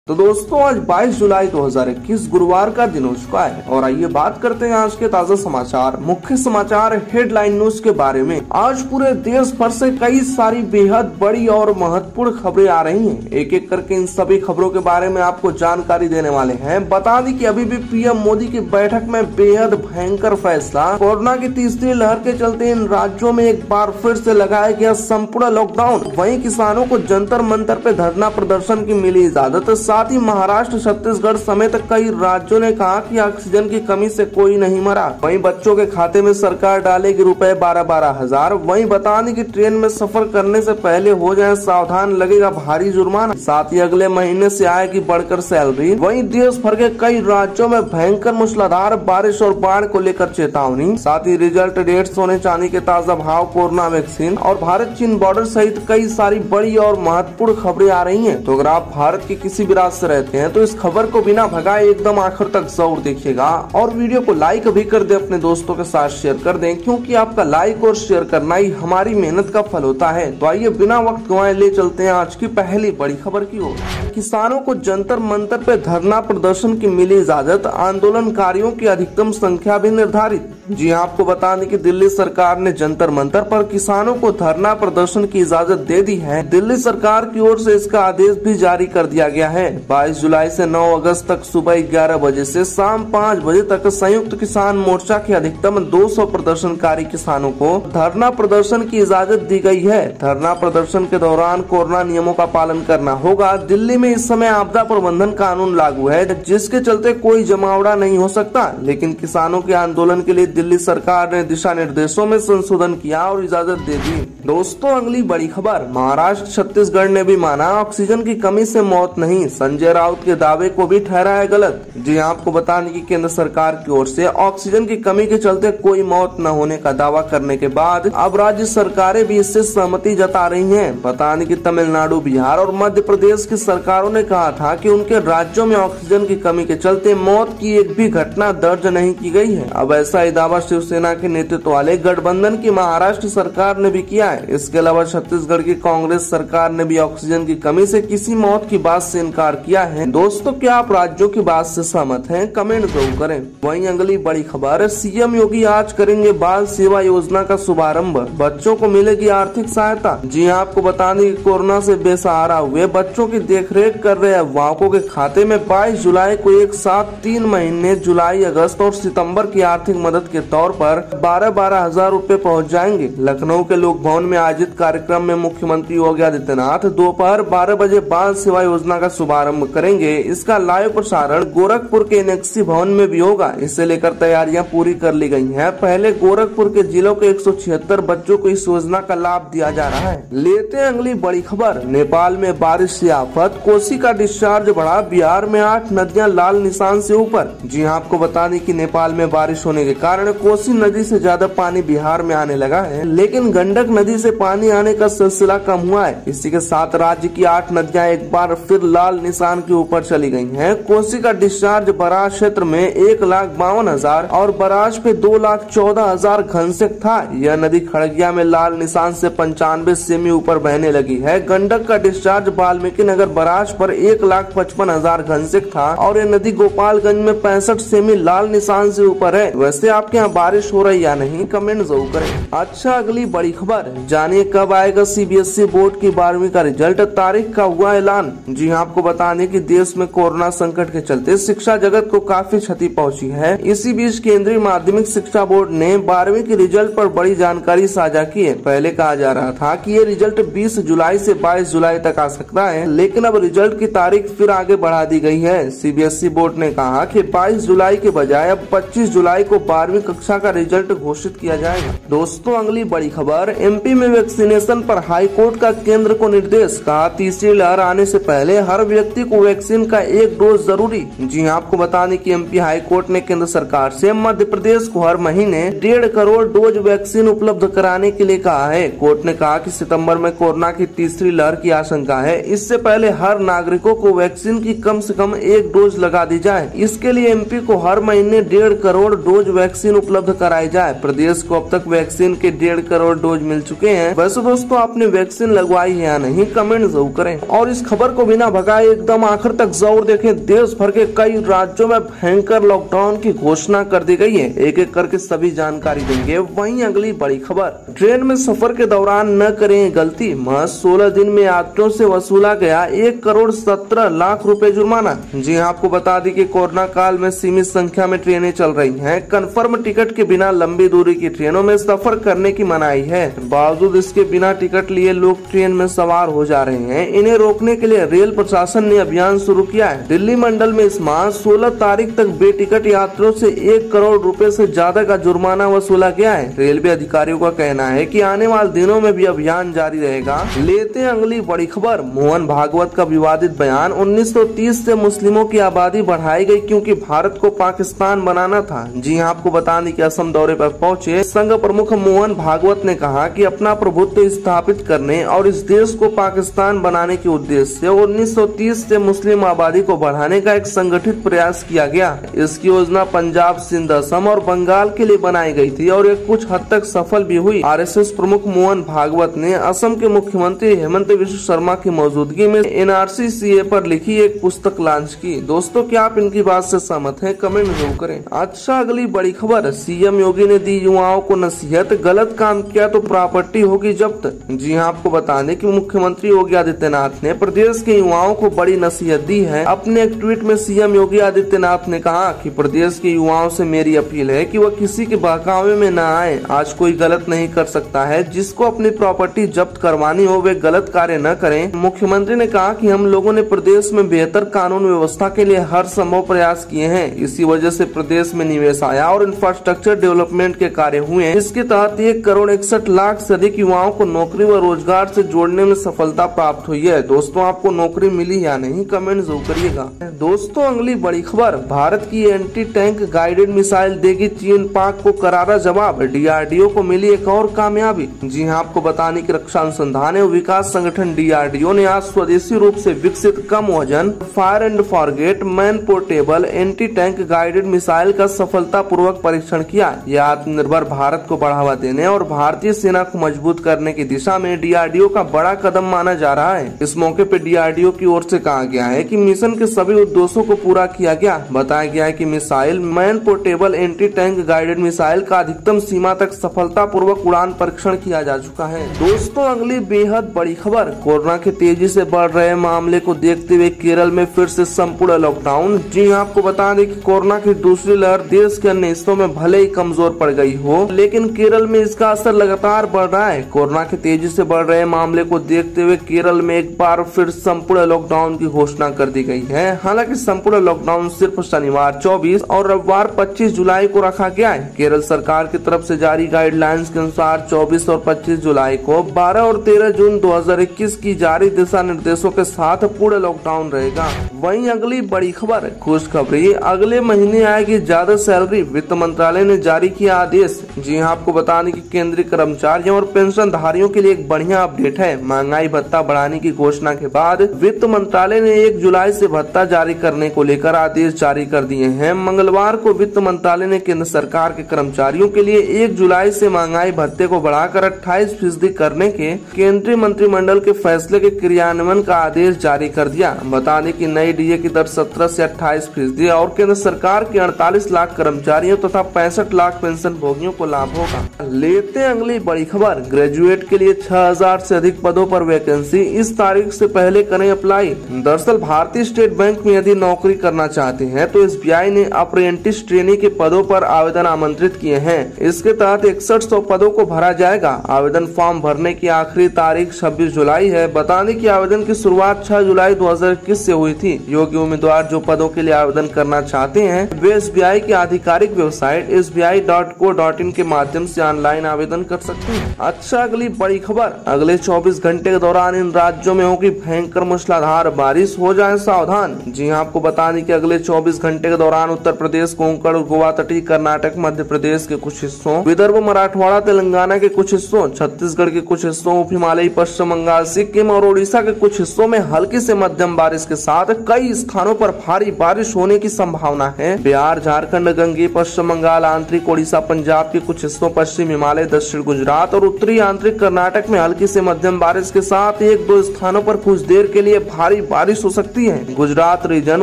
तो दोस्तों आज 22 जुलाई 2021 गुरुवार का दिन हो चुका है और आइए बात करते हैं आज के ताजा समाचार, मुख्य समाचार हेडलाइन न्यूज के बारे में। आज पूरे देश भर से कई सारी बेहद बड़ी और महत्वपूर्ण खबरें आ रही हैं। एक एक करके इन सभी खबरों के बारे में आपको जानकारी देने वाले हैं। बता दें कि अभी भी पीएम मोदी की बैठक में बेहद भयंकर फैसला, कोरोना की तीसरी लहर के चलते इन राज्यों में एक बार फिर से लगाया गया संपूर्ण लॉकडाउन। वहीं किसानों को जंतर मंतर पे धरना प्रदर्शन की मिली इजाजत। साथ ही महाराष्ट्र, छत्तीसगढ़ समेत कई राज्यों ने कहा कि ऑक्सीजन की कमी से कोई नहीं मरा। वहीं बच्चों के खाते में सरकार डालेगी रुपए 12-12 हजार। वहीं बता दें कि ट्रेन में सफर करने से पहले हो जाए सावधान, लगेगा भारी जुर्माना। साथ ही अगले महीने से आएगी बढ़कर सैलरी। वहीं देश भर के कई राज्यों में भयंकर मूसलाधार बारिश और बाढ़ को लेकर चेतावनी। साथ ही रिजल्ट डेट, सोने चांदी के ताजा भाव, कोरोना वैक्सीन और भारत चीन बॉर्डर सहित कई सारी बड़ी और महत्वपूर्ण खबरें आ रही हैं। तो अगर आप भारत के किसी भी राज्य से रहते हैं तो इस खबर को बिना भगाए एकदम आखिर तक जरूर देखिएगा और वीडियो को लाइक भी कर दे, अपने दोस्तों के साथ शेयर कर दें, क्योंकि आपका लाइक और शेयर करना ही हमारी मेहनत का फल होता है। तो आइए बिना वक्त गंवाए ले चलते हैं आज की पहली बड़ी खबर की ओर। किसानों को जंतर मंतर पे धरना प्रदर्शन की मिली इजाजत, आंदोलनकारियों की अधिकतम संख्या भी निर्धारित। जी आपको बता दें कि दिल्ली सरकार ने जंतर मंतर पर किसानों को धरना प्रदर्शन की इजाजत दे दी है। दिल्ली सरकार की ओर से इसका आदेश भी जारी कर दिया गया है। 22 जुलाई से 9 अगस्त तक सुबह 11 बजे से शाम 5 बजे तक संयुक्त किसान मोर्चा के अधिकतम 200 प्रदर्शनकारी किसानों को धरना प्रदर्शन की इजाजत दी गई है। धरना प्रदर्शन के दौरान कोरोना नियमों का पालन करना होगा। दिल्ली में इस समय आपदा प्रबंधन कानून लागू है, जिसके चलते कोई जमावड़ा नहीं हो सकता। लेकिन किसानों के आंदोलन के लिए दिल्ली सरकार ने दिशा निर्देशों में संशोधन किया और इजाजत दे दी। दोस्तों अगली बड़ी खबर, महाराष्ट्र, छत्तीसगढ़ ने भी माना ऑक्सीजन की कमी से मौत नहीं। संजय राउत के दावे को भी ठहराया गलत। जी आपको बताने की केंद्र सरकार की ओर से ऑक्सीजन की कमी के चलते कोई मौत न होने का दावा करने के बाद अब राज्य सरकारें भी इससे सहमति जता रही हैं। बताने की तमिलनाडु, बिहार और मध्य प्रदेश की सरकारों ने कहा था कि उनके राज्यों में ऑक्सीजन की कमी के चलते मौत की एक भी घटना दर्ज नहीं की गई है। अब ऐसा दावा शिवसेना के नेतृत्व वाले गठबंधन की महाराष्ट्र सरकार ने भी किया है। इसके अलावा छत्तीसगढ़ की कांग्रेस सरकार ने भी ऑक्सीजन की कमी से किसी मौत की बात से इनकार किया है। दोस्तों क्या आप राज्यों की बात से सहमत हैं? कमेंट जरूर करें। वहीं अगली बड़ी खबर है, सीएम योगी आज करेंगे बाल सेवा योजना का शुभारंभ, बच्चों को मिलेगी आर्थिक सहायता। जी आपको बता दें कि कोरोना से बेसहारा हुए बच्चों की देखरेख कर रहे अभिभावकों के खाते में 22 जुलाई को एक साथ 3 महीने जुलाई, अगस्त और सितंबर की आर्थिक मदद के तौर पर 12-12 हजार रूपए पहुँच जाएंगे। लखनऊ के लोक भवन में आयोजित कार्यक्रम में मुख्यमंत्री योगी आदित्यनाथ दोपहर 12 बजे बाल सेवा योजना का शुभारंभ करेंगे। इसका लाइव प्रसारण गोरखपुर के एनेक्सी भवन में भी होगा। इसे लेकर तैयारियां पूरी कर ली गई हैं। पहले गोरखपुर के जिलों के 176 बच्चों को इस योजना का लाभ दिया जा रहा है। लेते हैं अगली बड़ी खबर, नेपाल में बारिश से आफत, कोसी का डिस्चार्ज बढ़ा, बिहार में 8 नदियां लाल निशान से ऊपर। जी आपको बता दें कि नेपाल में बारिश होने के कारण कोसी नदी से ज्यादा पानी बिहार में आने लगा है, लेकिन गंडक नदी से पानी आने का सिलसिला कम हुआ है। इसी के साथ राज्य की 8 नदियां एक बार फिर लाल निशान के ऊपर चली गई हैं। कोसी का डिस्चार्ज बराज क्षेत्र में 1,52,000 और बराज पे 2,14,000 घनसेक था। यह नदी खड़गिया में लाल निशान से 95 सेमी ऊपर बहने लगी है। गंडक का डिस्चार्ज वाल्मीकि नगर बराज पर 1,55,000 घनसेक था और यह नदी गोपालगंज में 65 सेमी लाल निशान से ऊपर है। वैसे आपके यहाँ बारिश हो रही या नहीं, कमेंट जरूर करें। अच्छा अगली बड़ी खबर, जानिए कब आएगा सीबीएसई बोर्ड की 12वीं का रिजल्ट, तारीख का हुआ ऐलान। जी आपको बता दें कि देश में कोरोना संकट के चलते शिक्षा जगत को काफी क्षति पहुंची है। इसी बीच केंद्रीय माध्यमिक शिक्षा बोर्ड ने 12वीं के रिजल्ट पर बड़ी जानकारी साझा की है। पहले कहा जा रहा था कि ये रिजल्ट 20 जुलाई से 22 जुलाई तक आ सकता है, लेकिन अब रिजल्ट की तारीख फिर आगे बढ़ा दी गई है। सीबीएसई बोर्ड ने कहा कि 22 जुलाई के बजाय अब 25 जुलाई को 12वीं कक्षा का रिजल्ट घोषित किया जाएगा। दोस्तों अगली बड़ी खबर, एमपी में वैक्सीनेशन पर हाई कोर्ट का केंद्र को निर्देश, कहा तीसरी लहर आने से पहले हर व्यक्ति को वैक्सीन का 1 डोज जरूरी। जी आपको बता दें कि एमपी हाई कोर्ट ने केंद्र सरकार से मध्य प्रदेश को हर महीने 1.5 करोड़ डोज वैक्सीन उपलब्ध कराने के लिए कहा है। कोर्ट ने कहा कि सितंबर में कोरोना की तीसरी लहर की आशंका है, इससे पहले हर नागरिकों को वैक्सीन की कम से कम 1 डोज लगा दी जाए। इसके लिए एमपी को हर महीने 1.5 करोड़ डोज वैक्सीन वैक्सीन उपलब्ध कराई जाए। प्रदेश को अब तक वैक्सीन के 1.5 करोड़ डोज मिल चुके हैं। वैसे दोस्तों आपने वैक्सीन लगवाई है या नहीं, कमेंट जरूर करें। और इस खबर को बिना भगाए एकदम आखिर तक जरूर देखें। देश भर के कई राज्यों में भयंकर लॉकडाउन की घोषणा कर दी गई है। एक एक करके सभी जानकारी देंगे। वहीं अगली बड़ी खबर, ट्रेन में सफर के दौरान न करें गलती, महज 16 दिन में यात्रियों से वसूला गया 1 करोड़ 17 लाख रुपए जुर्माना। जी हाँ, आपको बता दी कि कोरोना काल में सीमित संख्या में ट्रेनें चल रही हैं। कंफर्म टिकट के बिना लंबी दूरी की ट्रेनों में सफर करने की मनाही है। बावजूद इसके बिना टिकट लिए लोग ट्रेन में सवार हो जा रहे हैं। इन्हें रोकने के लिए रेल प्रशासन ने अभियान शुरू किया है। दिल्ली मंडल में इस माह 16 तारीख तक बेटिकट यात्रियों से 1 करोड़ रुपए से ज्यादा का जुर्माना वसूला गया है। रेलवे अधिकारियों का कहना है कि आने वाले दिनों में भी अभियान जारी रहेगा। लेते हैं अगली बड़ी खबर, मोहन भागवत का विवादित बयान। 1930 से मुस्लिमों की आबादी बढ़ाई गई क्योंकि भारत को पाकिस्तान बनाना था। जी हाँ, आपको बता दें कि असम दौरे पर पहुंचे संघ प्रमुख मोहन भागवत ने कहा कि अपना प्रभुत्व स्थापित करने और इस देश को पाकिस्तान बनाने के उद्देश्य से 1930 से मुस्लिम आबादी को बढ़ाने का एक संगठित प्रयास किया गया। इसकी योजना पंजाब, सिंध, असम और बंगाल के लिए बनाई गई थी और ये कुछ हद तक सफल भी हुई। आरएसएस प्रमुख मोहन भागवत ने असम के मुख्यमंत्री हेमंत बिश्व शर्मा की मौजूदगी में एनआरसी सीए पर लिखी एक पुस्तक लॉन्च की। दोस्तों क्या आप इनकी बात से सहमत हैं? कमेंट जरूर करें। अच्छा, अगली बड़ी खबर, सीएम योगी ने दी युवाओं को नसीहत, गलत काम किया तो प्रॉपर्टी होगी जब्त। जी हाँ, आपको बता दें कि मुख्यमंत्री योगी आदित्यनाथ ने प्रदेश के युवाओं को बड़ी नसीहत दी है। अपने एक ट्वीट में सीएम योगी आदित्यनाथ ने कहा कि प्रदेश के युवाओं से मेरी अपील है कि वह किसी के बहकावे में न आए। आज कोई गलत नहीं कर सकता है। जिसको अपनी प्रॉपर्टी जब्त करवानी हो वे गलत कार्य न करें। मुख्यमंत्री ने कहा कि हम लोगों ने प्रदेश में बेहतर कानून व्यवस्था के लिए हर संभव प्रयास किए हैं। इसी वजह से प्रदेश में निवेश आया और इंफ्रास्ट्रक्चर डेवलपमेंट के कार्य हुए। इसके तहत 1 करोड़ 61 लाख से अधिक युवाओं को नौकरी व रोजगार से जोड़ने में सफलता प्राप्त हुई है। दोस्तों आपको नौकरी मिली या नहीं, कमेंट जरूर करिएगा। दोस्तों अगली बड़ी खबर, भारत की एंटी टैंक गाइडेड मिसाइल देगी चीन पाक को करारा जवाब। डीआरडीओ को मिली एक और कामयाबी। जी हाँ, आपको बताने की रक्षा अनुसंधान एवं विकास संगठन डीआरडीओ ने आज स्वदेशी रूप से विकसित कम वजन fire and forget man portable anti tank guided missile का सफलतापूर्वक परीक्षण किया। यह आत्मनिर्भर भारत को बढ़ावा देने और भारतीय सेना को मजबूत करने की दिशा में डीआरडीओ का बड़ा कदम माना जा रहा है। इस मौके पर डीआरडीओ की ओर से कहा गया है कि मिशन के सभी उद्देश्यों को पूरा किया गया। बताया गया है कि missile man portable anti tank guided missile का अधिकतम सीमा तक सफलतापूर्वक उड़ान परीक्षण किया जा चुका है। दोस्तों अगली बेहद बड़ी खबर, कोरोना के तेजी से बढ़ रहे मामले को देखते हुए केरल में फिर से संपूर्ण लॉकडाउन। जी हाँ, आपको बता दें कि कोरोना की दूसरी लहर देश के अन्य हिस्सों में भले ही कमजोर पड़ गई हो, लेकिन केरल में इसका असर लगातार बढ़ रहा है। कोरोना के तेजी से बढ़ रहे मामले को देखते हुए केरल में एक बार फिर संपूर्ण लॉकडाउन की घोषणा कर दी गई है। हालांकि संपूर्ण लॉकडाउन सिर्फ शनिवार 24 और रविवार 25 जुलाई को रखा गया है। केरल सरकार की तरफ से जारी गाइडलाइंस के अनुसार 24 और 25 जुलाई को 12 और 13 जून 2021 की जारी दिशा निर्देशों के साथ पूर्ण लॉकडाउन रहेगा। वहीं अगली बड़ी खबर, खुशखबरी, अगले महीने आएगी ज्यादा सैलरी, वित्त मंत्रालय ने जारी किया आदेश। जी हाँ, आपको बता दें कि केंद्रीय कर्मचारियों और पेंशन धारियों के लिए एक बढ़िया अपडेट है। महंगाई भत्ता बढ़ाने की घोषणा के बाद वित्त मंत्रालय ने 1 जुलाई से भत्ता जारी करने को लेकर आदेश जारी कर दिए हैं। मंगलवार को वित्त मंत्रालय ने केंद्र सरकार के कर्मचारियों के लिए 1 जुलाई से महंगाई भत्ते को बढ़ाकर 28% करने के केंद्रीय मंत्रिमंडल के फैसले के क्रियान्वयन का आदेश जारी कर दिया। बता दें कि नई डीए की दर 17 से 28% और केंद्र सरकार के 48 लाख कर्मचारियों तथा 65 लाख पेंशन भोगियों को लाभ होगा। लेते हैं अगली बड़ी खबर, ग्रेजुएट के लिए 6000 से अधिक पदों पर वैकेंसी, इस तारीख से पहले करें अप्लाई। दरअसल भारतीय स्टेट बैंक में यदि नौकरी करना चाहते हैं तो एसबीआई ने अप्रेंटिस ट्रेनी के पदों पर आवेदन आमंत्रित किए हैं। इसके तहत 6100 पदों को भरा जाएगा। आवेदन फॉर्म भरने की आखिरी तारीख 26 जुलाई है। बता दें कि आवेदन की शुरुआत 6 जुलाई 2021 से हुई थी। योग्य उम्मीदवार जो पदों के लिए आवेदन करना चाहते हैं वे एसबीआई की आधिकारिक वेबसाइट sbi.co.in के माध्यम से ऑनलाइन आवेदन कर सकते हैं। अच्छा, अगली बड़ी खबर, अगले 24 घंटे के दौरान इन राज्यों में होगी भयंकर मूसलाधार बारिश, हो जाएं सावधान। जी हां, आपको बता दें कि अगले 24 घंटे के दौरान उत्तर प्रदेश, कोंकण, गोवा तटीय कर्नाटक, मध्य प्रदेश के कुछ हिस्सों, विदर्भ, मराठवाड़ा, तेलंगाना के कुछ हिस्सों, छत्तीसगढ़ के कुछ हिस्सों, उप हिमालयी, पश्चिम बंगाल, सिक्किम और ओडिशा के कुछ हिस्सों में हल्की से मध्यम बारिश के साथ कई स्थानों पर भारी बारिश होने की संभावना है। बिहार, झारखंड, गंगे, पश्चिम बंगाल, आंतरिक ओडिशा, पंजाब के कुछ हिस्सों, पश्चिम हिमालय, दक्षिण गुजरात और उत्तरी आंतरिक कर्नाटक में हल्की से मध्यम बारिश के साथ एक दो स्थानों पर कुछ देर के लिए भारी बारिश हो सकती है। गुजरात रीजन,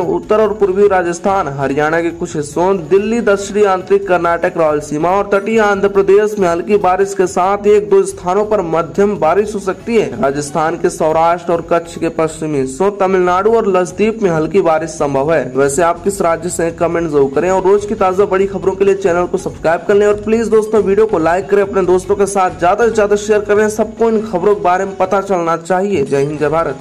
उत्तर और पूर्वी राजस्थान, हरियाणा के कुछ हिस्सों, दिल्ली, दक्षिणी आंतरिक कर्नाटक, रायलसीमा और तटीय आंध्र प्रदेश में हल्की बारिश के साथ एक दो स्थानों पर मध्यम बारिश हो सकती है। राजस्थान के सौराष्ट्र और कच्छ के पश्चिमी हिस्सों, तमिलनाडु और लक्षद्वीप में हल्की बारिश संभव है। वैसे आप किस राज्य से कमेंट जरूर करें और रोज की ताजा बड़ी खबरों के लिए चैनल को सब्सक्राइब कर लें और प्लीज दोस्तों वीडियो को लाइक करें, अपने दोस्तों के साथ ज्यादा से ज्यादा शेयर करें। सबको इन खबरों के बारे में पता चलना चाहिए। जय हिंद, जय भारत।